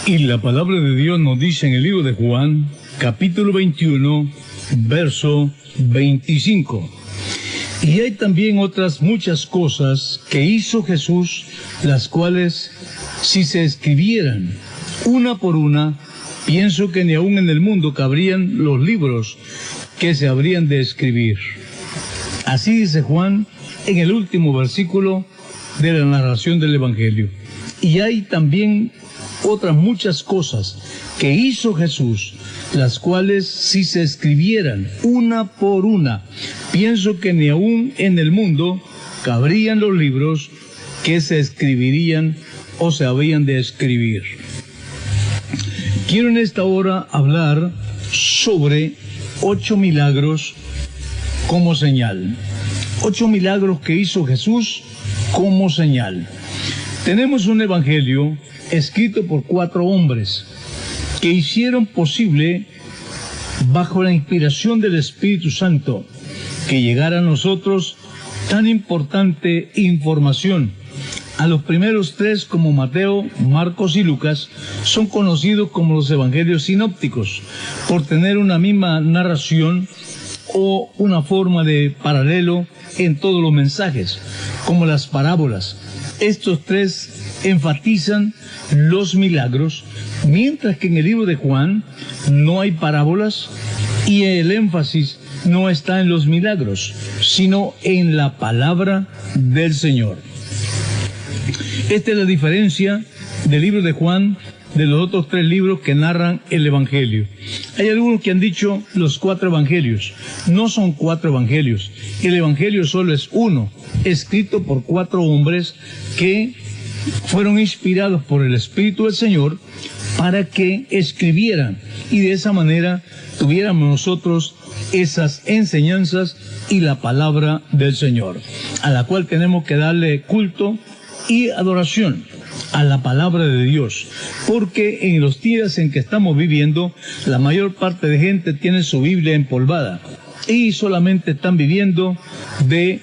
Y la palabra de Dios nos dice en el libro de Juan, capítulo 21, verso 25. Y hay también otras muchas cosas que hizo Jesús, las cuales, si se escribieran una por una, pienso que ni aún en el mundo cabrían los libros que se habrían de escribir. Así dice Juan en el último versículo de la narración del Evangelio. Y hay también otras muchas cosas que hizo Jesús, las cuales si se escribieran una por una, pienso que ni aún en el mundo cabrían los libros que se escribirían o se habían de escribir. Quiero en esta hora hablar sobre 8 milagros como señal. 8 milagros que hizo Jesús como señal. Tenemos un evangelio escrito por 4 hombres que hicieron posible, bajo la inspiración del Espíritu Santo, que llegara a nosotros tan importante información. A los primeros 3, como Mateo, Marcos y Lucas, son conocidos como los evangelios sinópticos, por tener una misma narración o una forma de paralelo en todos los mensajes, como las parábolas. Estos 3 enfatizan los milagros, mientras que en el libro de Juan no hay parábolas y el énfasis no está en los milagros, sino en la palabra del Señor. Esta es la diferencia del libro de Juan de los otros 3 libros que narran el Evangelio. Hay algunos que han dicho los 4 evangelios. No son 4 evangelios. El Evangelio solo es uno, escrito por 4 hombres que fueron inspirados por el Espíritu del Señor para que escribieran y de esa manera tuviéramos nosotros esas enseñanzas y la palabra del Señor, a la cual tenemos que darle culto y adoración a la palabra de Dios, porque en los días en que estamos viviendo, la mayor parte de gente tiene su Biblia empolvada y solamente están viviendo de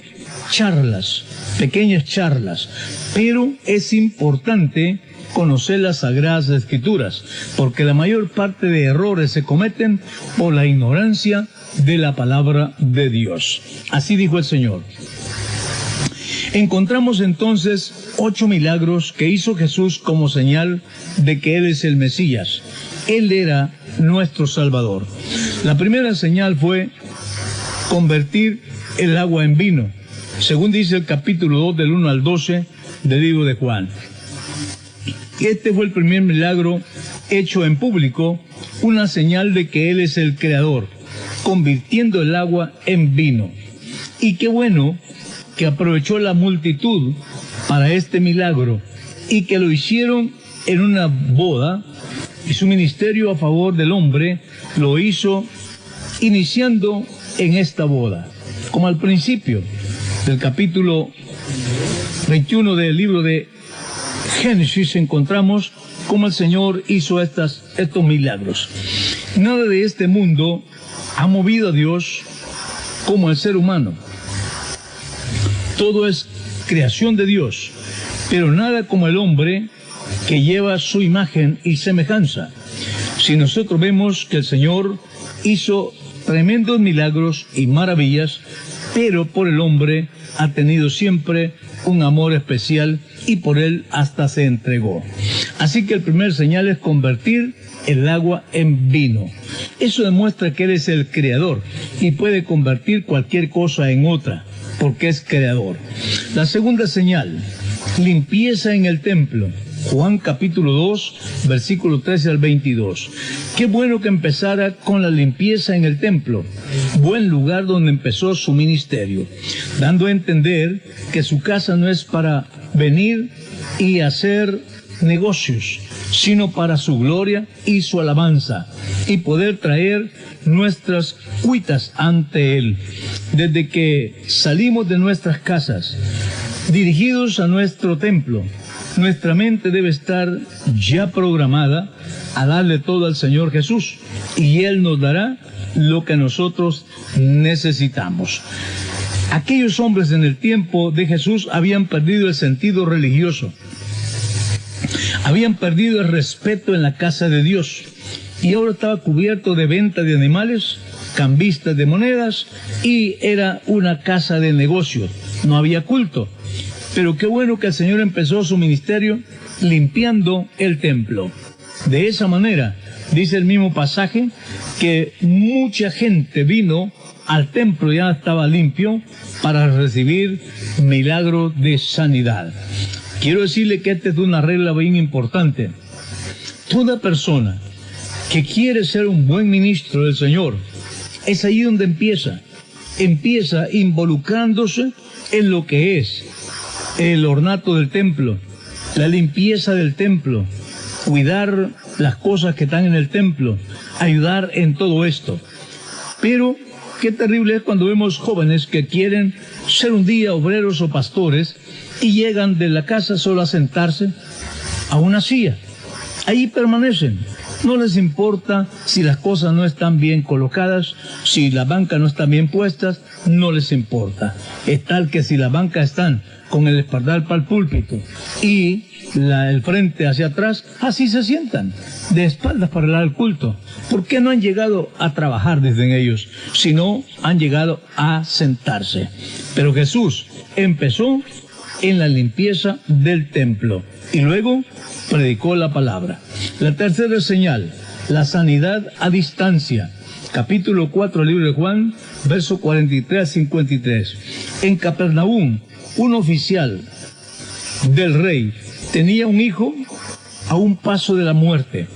charlas, pequeñas charlas, pero es importante conocer las Sagradas Escrituras, porque la mayor parte de errores se cometen por la ignorancia de la palabra de Dios. Así dijo el Señor. Encontramos entonces 8 milagros que hizo Jesús como señal de que Él es el Mesías. Él era nuestro Salvador. La primera señal fue convertir el agua en vino, según dice el capítulo 2 del 1 al 12 del libro de Juan. Este fue el primer milagro hecho en público, una señal de que Él es el Creador, convirtiendo el agua en vino. Y qué bueno que aprovechó la multitud para este milagro y que lo hicieron en una boda, y su ministerio a favor del hombre lo hizo iniciando en esta boda. Como al principio del capítulo 21 del libro de Génesis encontramos cómo el Señor hizo estos milagros. Nada de este mundo ha movido a Dios como el ser humano. Todo es creación de Dios, pero nada como el hombre que lleva su imagen y semejanza. Si nosotros vemos que el Señor hizo tremendos milagros y maravillas, pero por el hombre ha tenido siempre un amor especial y por él hasta se entregó. Así que el primer señal es convertir el agua en vino. Eso demuestra que Él es el Creador y puede convertir cualquier cosa en otra, porque es Creador. La segunda señal, limpieza en el templo. Juan capítulo 2, versículo 13 al 22. Qué bueno que empezara con la limpieza en el templo, buen lugar donde empezó su ministerio, dando a entender que su casa no es para venir y hacer negocios, sino para su gloria y su alabanza, y poder traer nuestras cuitas ante Él. Desde que salimos de nuestras casas, dirigidos a nuestro templo, nuestra mente debe estar ya programada a darle todo al Señor Jesús, y Él nos dará lo que nosotros necesitamos. Aquellos hombres en el tiempo de Jesús habían perdido el sentido religioso. Habían perdido el respeto en la casa de Dios y ahora estaba cubierto de venta de animales, cambistas de monedas, y era una casa de negocios. No había culto. Pero qué bueno que el Señor empezó su ministerio limpiando el templo. De esa manera, dice el mismo pasaje, que mucha gente vino al templo, ya estaba limpio, para recibir milagros de sanidad. Quiero decirle que esta es una regla bien importante. Toda persona que quiere ser un buen ministro del Señor, es ahí donde empieza. Empieza involucrándose en lo que es el ornato del templo, la limpieza del templo, cuidar las cosas que están en el templo, ayudar en todo esto. Pero qué terrible es cuando vemos jóvenes que quieren ser un día obreros o pastores y llegan de la casa solo a sentarse a una silla. Ahí permanecen. No les importa si las cosas no están bien colocadas, si las bancas no están bien puestas, no les importa. Es tal que si las bancas están con el espaldar para el púlpito y el frente hacia atrás, así se sientan, de espaldas para el culto. ¿Por qué no han llegado a trabajar desde ellos, sino han llegado a sentarse? Pero Jesús empezó en la limpieza del templo y luego predicó la palabra. La tercera señal, la sanidad a distancia. Capítulo 4, libro de Juan, verso 43 al 53. En Capernaum, un oficial del rey tenía un hijo a un paso de la muerte.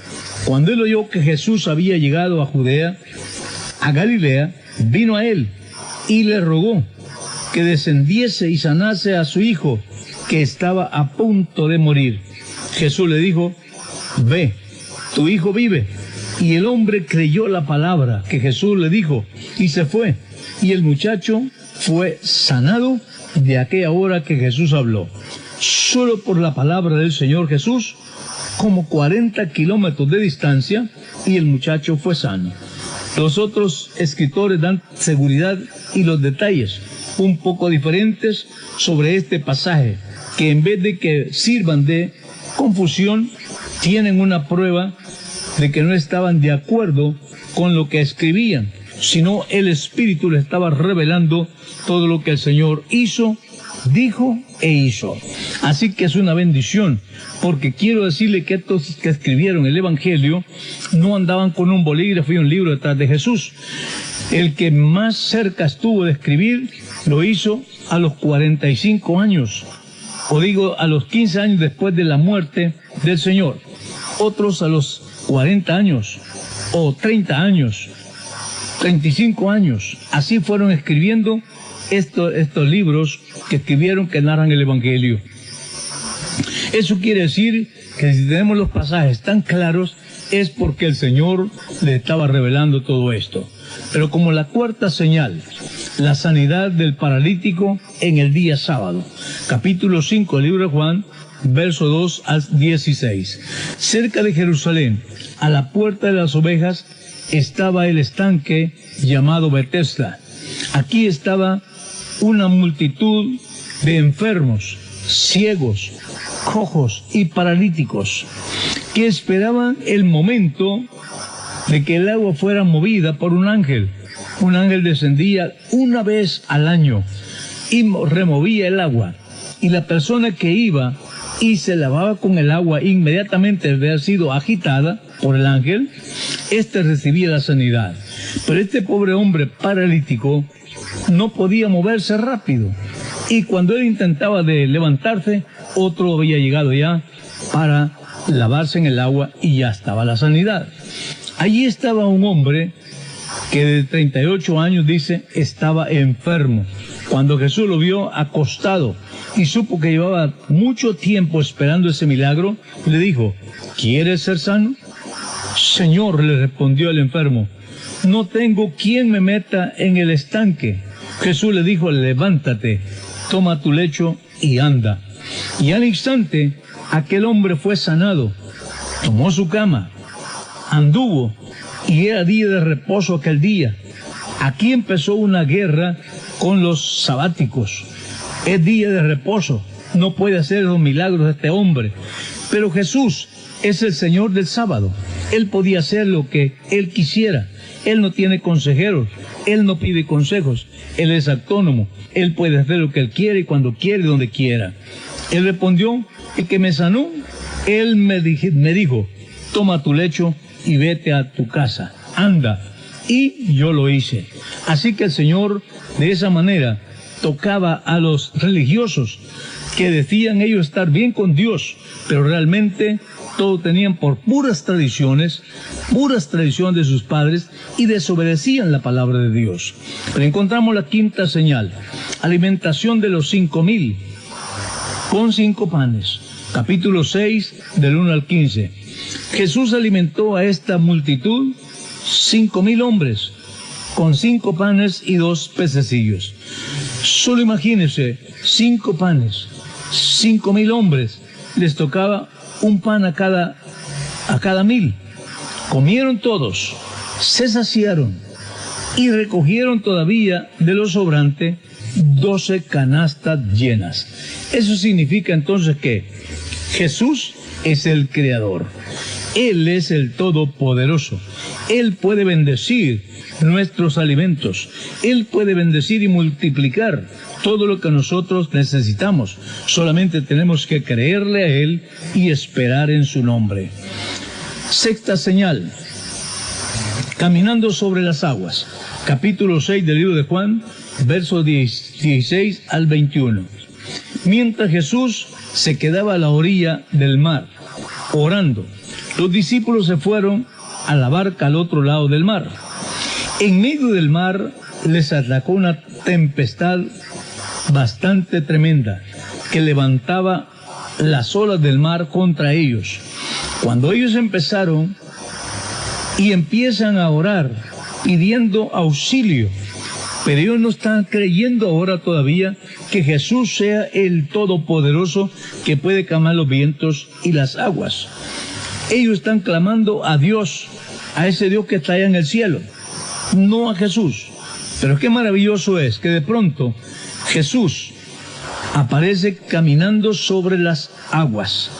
Cuando él oyó que Jesús había llegado a Judea, a Galilea, vino a él y le rogó que descendiese y sanase a su hijo, que estaba a punto de morir. Jesús le dijo: ve, tu hijo vive. Y el hombre creyó la palabra que Jesús le dijo y se fue. Y el muchacho fue sanado de aquella hora que Jesús habló. Solo por la palabra del Señor Jesús, como 40 kilómetros de distancia, y el muchacho fue sano. Los otros escritores dan seguridad y los detalles un poco diferentes sobre este pasaje, que en vez de que sirvan de confusión, tienen una prueba de que no estaban de acuerdo con lo que escribían, sino el Espíritu le estaba revelando todo lo que el Señor hizo, dijo e hizo. Así que es una bendición, porque quiero decirle que estos que escribieron el Evangelio no andaban con un bolígrafo y un libro detrás de Jesús. El que más cerca estuvo de escribir lo hizo a los 45 años, o digo a los 15 años después de la muerte del Señor. Otros a los 40 años, o 30 años, 35 años. Así fueron escribiendo estos libros que escribieron, que narran el Evangelio. Eso quiere decir que si tenemos los pasajes tan claros, es porque el Señor le estaba revelando todo esto. Pero como la cuarta señal, la sanidad del paralítico en el día sábado. Capítulo 5 del libro de Juan, verso 2 al 16. Cerca de Jerusalén, a la puerta de las ovejas, estaba el estanque llamado Betesda. Aquí estaba una multitud de enfermos, ciegos, cojos y paralíticos, que esperaban el momento de que el agua fuera movida por un ángel. Un ángel descendía una vez al año y removía el agua, y la persona que iba y se lavaba con el agua inmediatamente de haber sido agitada por el ángel, recibía la sanidad. Pero este pobre hombre paralítico no podía moverse rápido, y cuando él intentaba de levantarse, otro había llegado ya para lavarse en el agua y ya estaba la sanidad. Allí estaba un hombre que de 38 años, dice, estaba enfermo. Cuando Jesús lo vio acostado y supo que llevaba mucho tiempo esperando ese milagro, le dijo: ¿quieres ser sano? Señor, le respondió el enfermo, no tengo quien me meta en el estanque. Jesús le dijo: levántate, toma tu lecho y anda. Y al instante aquel hombre fue sanado, tomó su cama, anduvo, y era día de reposo aquel día. Aquí empezó una guerra con los sabáticos. Es día de reposo, no puede hacer los milagros de este hombre. Pero Jesús es el Señor del sábado. Él podía hacer lo que Él quisiera. Él no tiene consejeros. Él no pide consejos. Él es autónomo. Él puede hacer lo que Él quiere, cuando quiere, donde quiera. Él respondió, el que me sanó, Él me dijo, toma tu lecho y vete a tu casa. Anda. Y yo lo hice. Así que el Señor, de esa manera, tocaba a los religiosos que decían ellos estar bien con Dios, pero realmente todo tenían por puras tradiciones de sus padres, y desobedecían la palabra de Dios. Pero encontramos la quinta señal, alimentación de los 5,000 con 5 panes. Capítulo 6, del 1 al 15. Jesús alimentó a esta multitud, 5,000 hombres, con 5 panes y 2 pececillos. Solo imagínense, 5 panes, 5,000 hombres, les tocaba un pan a cada 1,000. Comieron todos, se saciaron y recogieron todavía de lo sobrante 12 canastas llenas. Eso significa entonces que Jesús es el Creador. Él es el Todopoderoso. Él puede bendecir nuestros alimentos. Él puede bendecir y multiplicar todo lo que nosotros necesitamos. Solamente tenemos que creerle a Él y esperar en su nombre. Sexta señal, caminando sobre las aguas. Capítulo 6 del libro de Juan, versos 16 al 21. Mientras Jesús se quedaba a la orilla del mar, orando, los discípulos se fueron a la barca al otro lado del mar. En medio del mar les atacó una tempestad bastante tremenda que levantaba las olas del mar contra ellos. Cuando ellos empezaron y empiezan a orar pidiendo auxilio, pero ellos no están creyendo ahora todavía que Jesús sea el Todopoderoso que puede calmar los vientos y las aguas. Ellos están clamando a Dios, a ese Dios que está allá en el cielo, no a Jesús. Pero qué maravilloso es que de pronto Jesús aparece caminando sobre las aguas.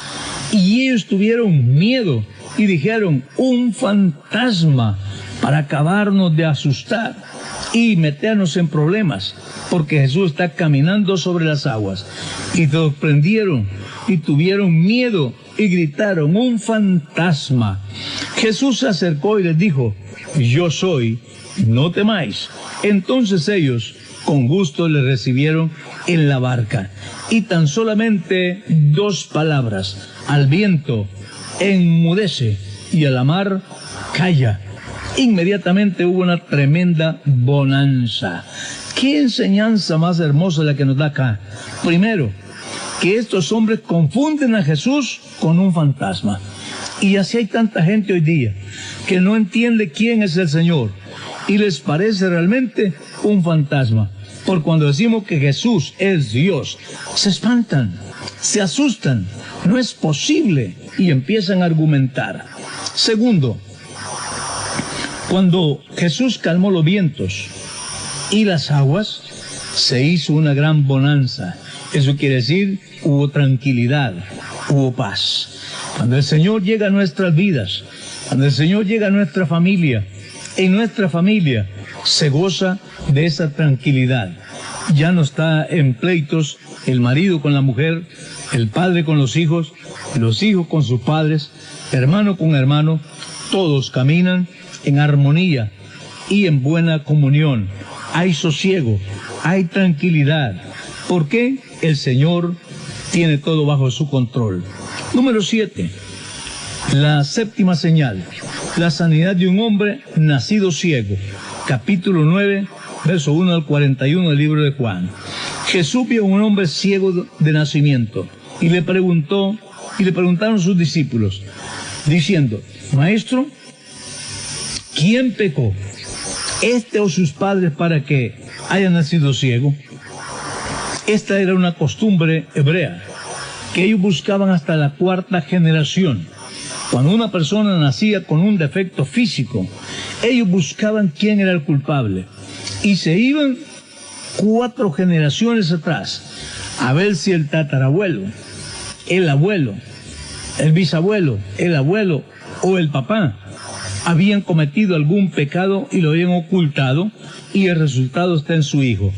Y ellos tuvieron miedo y dijeron, un fantasma, para acabarnos de asustar y meternos en problemas, porque Jesús está caminando sobre las aguas. Y se sorprendieron y tuvieron miedo y gritaron, un fantasma. Jesús se acercó y les dijo, yo soy, no temáis. Entonces ellos con gusto le recibieron en la barca. Y tan solamente 2 palabras, al viento, enmudece, y a la mar, calla. Inmediatamente hubo una tremenda bonanza. ¿Qué enseñanza más hermosa la que nos da acá? Primero, que estos hombres confunden a Jesús con un fantasma. Y así hay tanta gente hoy día que no entiende quién es el Señor y les parece realmente un fantasma. Por cuando decimos que Jesús es Dios, se espantan, se asustan, no es posible, y empiezan a argumentar. Segundo, cuando Jesús calmó los vientos y las aguas, se hizo una gran bonanza. Eso quiere decir, hubo tranquilidad, hubo paz. Cuando el Señor llega a nuestras vidas, cuando el Señor llega a nuestra familia, en nuestra familia se goza de esa tranquilidad. Ya no está en pleitos el marido con la mujer, el padre con los hijos con sus padres, hermano con hermano. Todos caminan en armonía y en buena comunión. Hay sosiego, hay tranquilidad. ¿Por qué? El Señor tiene todo bajo su control. Número 7. La séptima señal. La sanidad de un hombre nacido ciego. Capítulo 9, verso 1 al 41 del libro de Juan. Jesús vio a un hombre ciego de nacimiento y le preguntaron sus discípulos, diciendo, Maestro, ¿quién pecó, este o sus padres, para que haya nacido ciego? Esta era una costumbre hebrea, que ellos buscaban hasta la 4ª generación. Cuando una persona nacía con un defecto físico, ellos buscaban quién era el culpable. Y se iban 4 generaciones atrás, a ver si el tatarabuelo, el abuelo, el bisabuelo, el abuelo o el papá habían cometido algún pecado y lo habían ocultado, y el resultado está en su hijo.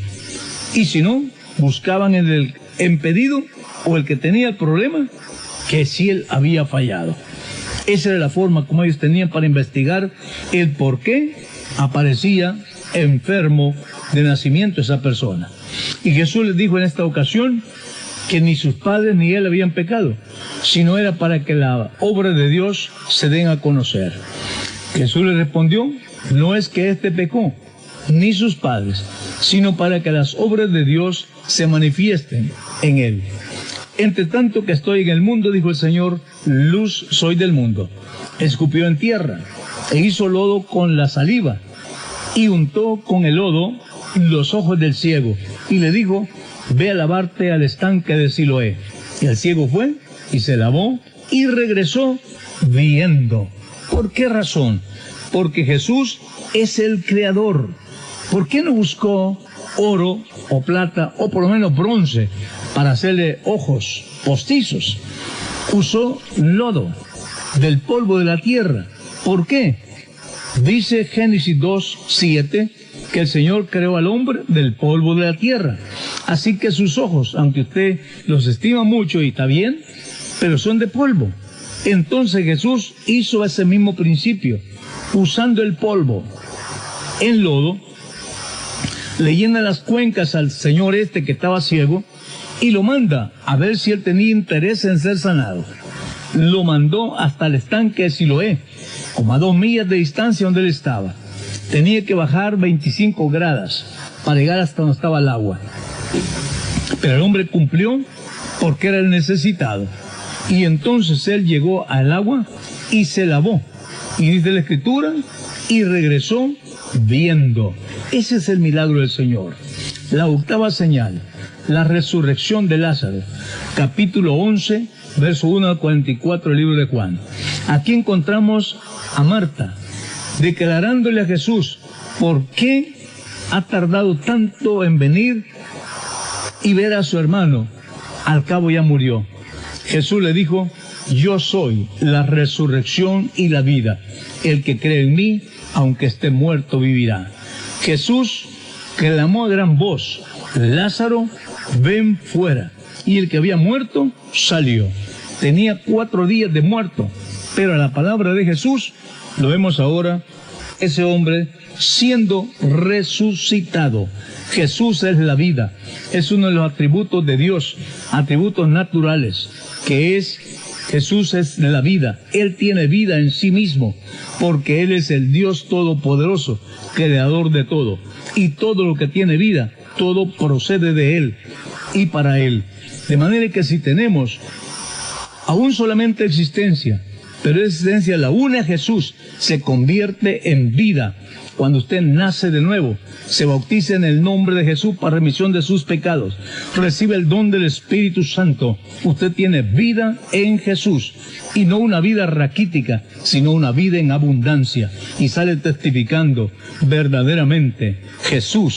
Y si no, buscaban en el impedido o el que tenía el problema, que si él había fallado. Esa era la forma como ellos tenían para investigar el por qué aparecía enfermo de nacimiento esa persona. Y Jesús les dijo en esta ocasión que ni sus padres ni él habían pecado, sino era para que la obra de Dios se den a conocer. Jesús le respondió, no es que éste pecó, ni sus padres, sino para que las obras de Dios se manifiesten en él. Entre tanto que estoy en el mundo, dijo el Señor, luz soy del mundo. Escupió en tierra, e hizo lodo con la saliva, y untó con el lodo los ojos del ciego, y le dijo, ve a lavarte al estanque de Siloé. Y el ciego fue, y se lavó, y regresó viendo. ¿Por qué razón? Porque Jesús es el creador. ¿Por qué no buscó oro o plata o por lo menos bronce para hacerle ojos postizos? Usó lodo del polvo de la tierra. ¿Por qué? Dice Génesis 2:7 que el Señor creó al hombre del polvo de la tierra. Así que sus ojos, aunque usted los estima mucho y está bien, pero son de polvo. Entonces Jesús hizo ese mismo principio, usando el polvo en lodo, le llena las cuencas al señor este que estaba ciego y lo manda a ver si él tenía interés en ser sanado. Lo mandó hasta el estanque de Siloé, como a 2 millas de distancia donde él estaba. Tenía que bajar 25 gradas para llegar hasta donde estaba el agua. Pero el hombre cumplió porque era el necesitado. Y entonces él llegó al agua y se lavó. Y dice la Escritura, y regresó viendo. Ese es el milagro del Señor. La octava señal, la resurrección de Lázaro. Capítulo 11, verso 1 al 44 del libro de Juan. Aquí encontramos a Marta declarándole a Jesús, ¿por qué ha tardado tanto en venir y ver a su hermano? Al cabo ya murió. Jesús le dijo, yo soy la resurrección y la vida. El que cree en mí, aunque esté muerto, vivirá. Jesús clamó a gran voz, Lázaro, ven fuera. Y el que había muerto salió. Tenía 4 días de muerto, pero a la palabra de Jesús, lo vemos ahora, ese hombre siendo resucitado. Jesús es la vida, es uno de los atributos de Dios, atributos naturales, que es, Jesús es la vida, Él tiene vida en sí mismo, porque Él es el Dios todopoderoso, creador de todo, y todo lo que tiene vida, todo procede de Él y para Él. De manera que si tenemos aún solamente existencia, pero esa existencia la une a Jesús, se convierte en vida. Cuando usted nace de nuevo, se bautiza en el nombre de Jesús para remisión de sus pecados, recibe el don del Espíritu Santo, usted tiene vida en Jesús, y no una vida raquítica, sino una vida en abundancia, y sale testificando verdaderamente Jesús.